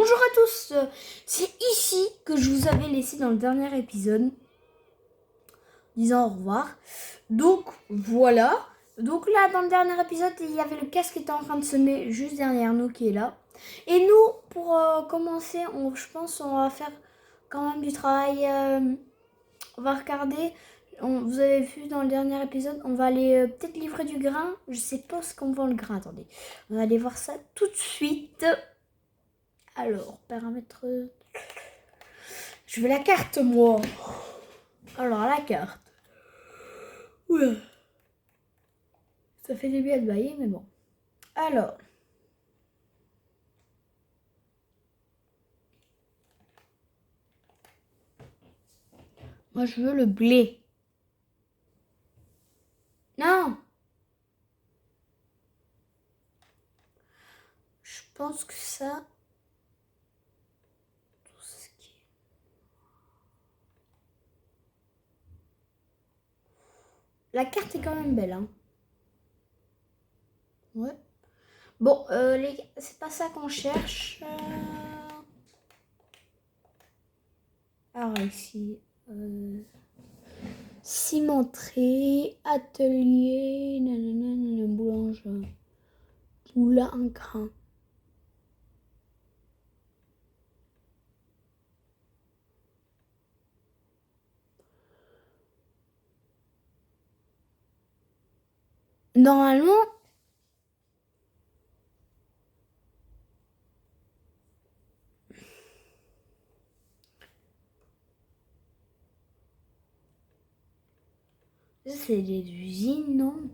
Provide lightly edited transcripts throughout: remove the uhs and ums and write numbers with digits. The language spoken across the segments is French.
Bonjour à tous, c'est ici que je vous avais laissé dans le dernier épisode, disant au revoir. Donc voilà, donc là dans le dernier épisode, il y avait le casque qui était en train de semer juste derrière nous qui est là. Et nous, pour commencer, je pense on va faire quand même du travail, on va regarder. Vous avez vu dans le dernier épisode, on va aller peut-être livrer du grain. Je sais pas ce qu'on vend le grain, attendez. On va aller voir ça tout de suite. Alors, paramètres... Je veux la carte, moi. Alors, la carte. Oula. Ça fait du bien de bailler, mais bon. Alors. Moi, je veux le blé. Non. Je pense que ça... Tout ce qui est... La carte est quand même belle, hein. Ouais. Bon, c'est pas ça qu'on cherche. Alors ici, cimenterie, atelier, nanana, boulanger, moulin à grain. Normalement, c'est des usines, non?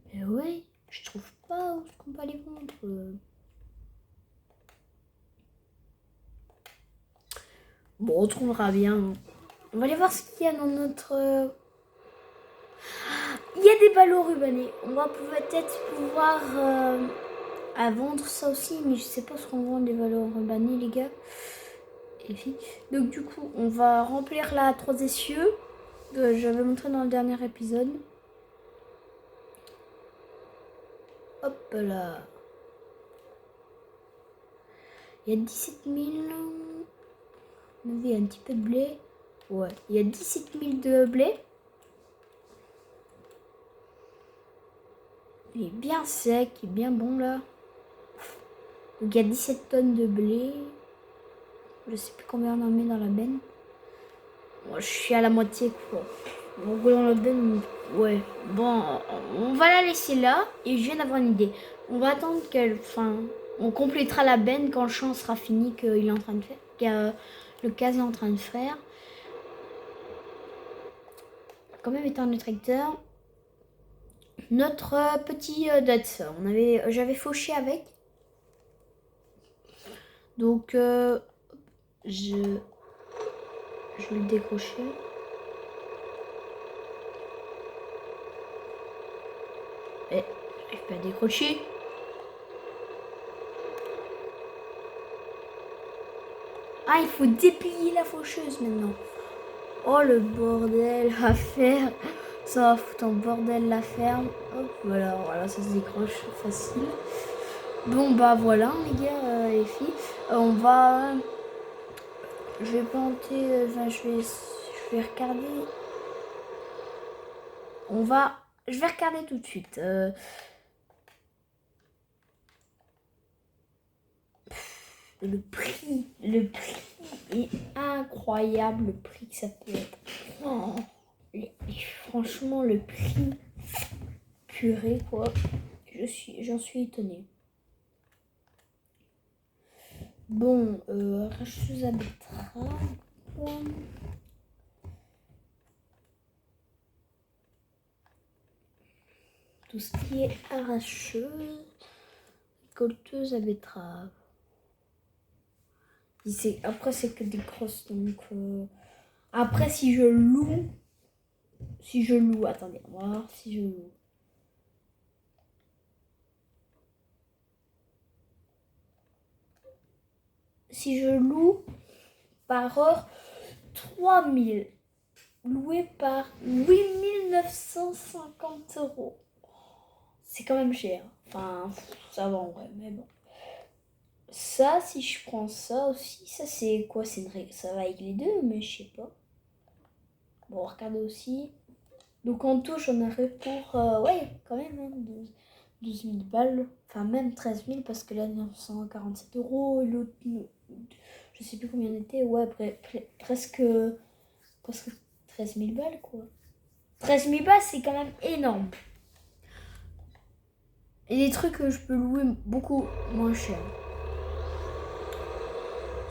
Mais oui, je trouve pas où est-ce qu'on peut aller vendre. Bon, on trouvera bien. On va aller voir ce qu'il y a dans notre... Il y a des ballots rubanés. On va peut-être pouvoir vendre ça aussi, mais je sais pas ce qu'on vend des ballots rubanés, les gars. Et filles. Donc du coup, on va remplir la 3 essieux. J'avais montré dans le dernier épisode. Hop là. Il y a 17 000. Il y a un petit peu de blé. Ouais, il y a 17 000 de blé. Il est bien sec, il est bien bon là. Donc il y a 17 tonnes de blé. Je sais plus combien on en met dans la benne. Moi, je suis à la moitié quoi. Donc dans la benne, ouais. Bon, on va la laisser là. Et je viens d'avoir une idée. On va attendre qu'elle... Enfin, on complétera la benne quand le champ sera fini qu'il est en train de faire. Que le cas est en train de faire. Quand même éteindre le tracteur. Notre petit Dutz. J'avais fauché avec. Donc, je vais le décrocher. Et j'arrive pas à décrocher. Ah, il faut déplier la faucheuse maintenant. Oh, le bordel à faire. Ça va foutre en bordel la ferme. Hop, voilà, ça se décroche facile. Bon, bah voilà, les gars, les filles. On va... Je vais planter... Enfin, je vais regarder... Je vais regarder tout de suite. Le prix est incroyable, le prix que ça peut être. Oh, franchement, le prix purée, quoi. J'en suis étonnée. Bon, arracheuse à betterave. Tout ce qui est arracheuse, récolteuse à betterave. Après, c'est que des crosses, donc... Après, si je loue... Attendez, on va voir si je loue. Si je loue par heure 3000, loué par 8950 €. C'est quand même cher. Enfin, ça va en vrai, mais bon. ça, si je prends ça aussi, ça c'est quoi? Ça va avec les deux, mais je sais pas. Bon, regardez aussi. Donc en tout, j'en aurais pour, ouais, quand même, hein, 12 000 balles. Enfin, même 13 000 parce que là, 947 euros. Et l'autre, je sais plus combien on était. Ouais, presque 13 000 balles, quoi. 13 000 balles, c'est quand même énorme. Et des trucs que je peux louer beaucoup moins cher.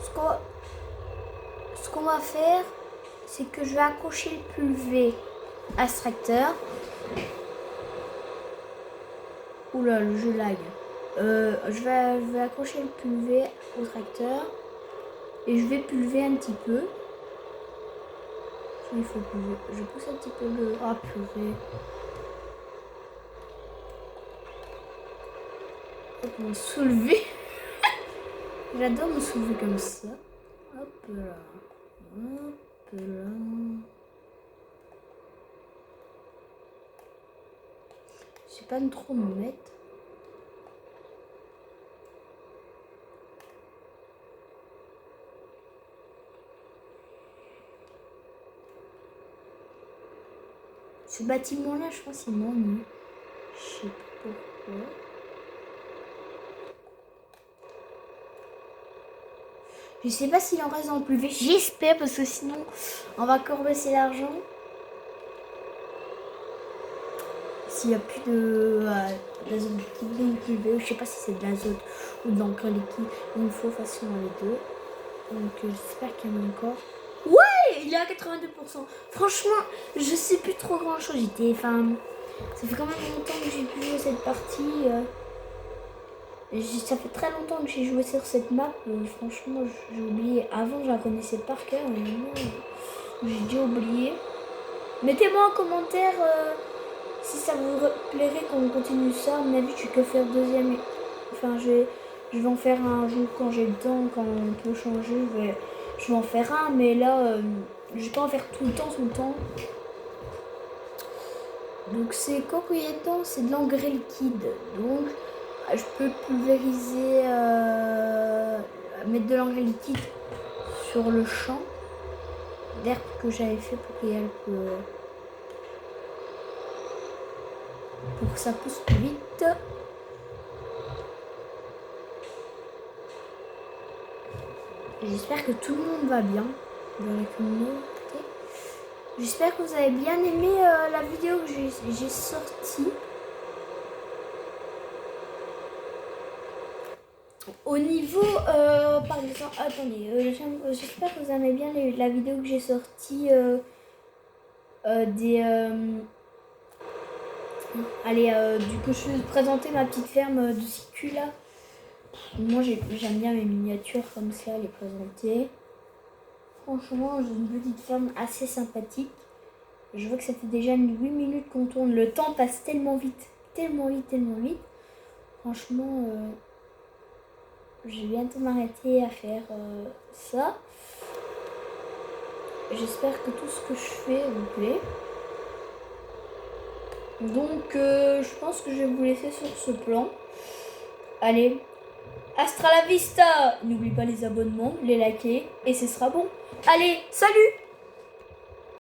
Ce qu'on va faire, c'est que je vais accrocher le pulvé à ce tracteur. Oula, le jeu lag. Je vais accrocher le pulvé au tracteur. Et je vais pulver un petit peu. Il faut pulver. Je pousse un petit peu le... Ah, purée. Hop, me soulever. J'adore me soulever comme ça. Hop là. Hop là. Je sais pas trop me mettre. Ce bâtiment-là, je pense qu'il m'ennuie. Je sais pas pourquoi. Je sais pas s'il en reste dans le pulvé. J'espère parce que sinon, on va encore baisser l'argent. S'il n'y a plus d'azote liquide dans le pulvé, je sais pas si c'est de l'azote ou de l'encre liquide. Il me faut facilement les deux. Donc j'espère qu'il y en a encore. Ouais, il est à 82%. Franchement, je sais plus trop grand chose. Ça fait quand même longtemps que j'ai pu jouer cette partie. Ça fait très longtemps que j'ai joué sur cette map. Franchement, j'ai oublié. Avant, je la connaissais par cœur. Mais maintenant, j'ai dû oublier. Mettez-moi en commentaire si ça vous plairait qu'on continue ça. À mon avis, je vais que faire deuxième. Enfin, je vais en faire un jour quand j'ai le temps, quand on peut changer. Je vais en faire un, mais là, je vais pas en faire tout le temps. Donc, c'est quoi qu'il y a dedans? C'est de l'engrais liquide. Donc, je peux pulvériser, mettre de l'engrais liquide sur le champ d'herbe que j'avais fait pour que ça pousse plus vite. J'espère que tout le monde va bien dans la communauté. J'espère que vous avez bien aimé la vidéo que j'ai sortie. Au niveau, par exemple, attendez, j'espère que vous aimez bien la vidéo que j'ai sortie que je vais vous présenter ma petite ferme de Sicu là. Moi j'aime bien mes miniatures comme ça, les présenter. Franchement, j'ai une petite ferme assez sympathique. Je vois que ça fait déjà 8 minutes qu'on tourne. Le temps passe tellement vite. Franchement, je vais bientôt m'arrêter à faire ça. J'espère que tout ce que je fais vous plaît. Donc, je pense que je vais vous laisser sur ce plan. Allez, hasta la vista! N'oublie pas les abonnements, les liker, et ce sera bon. Allez, salut!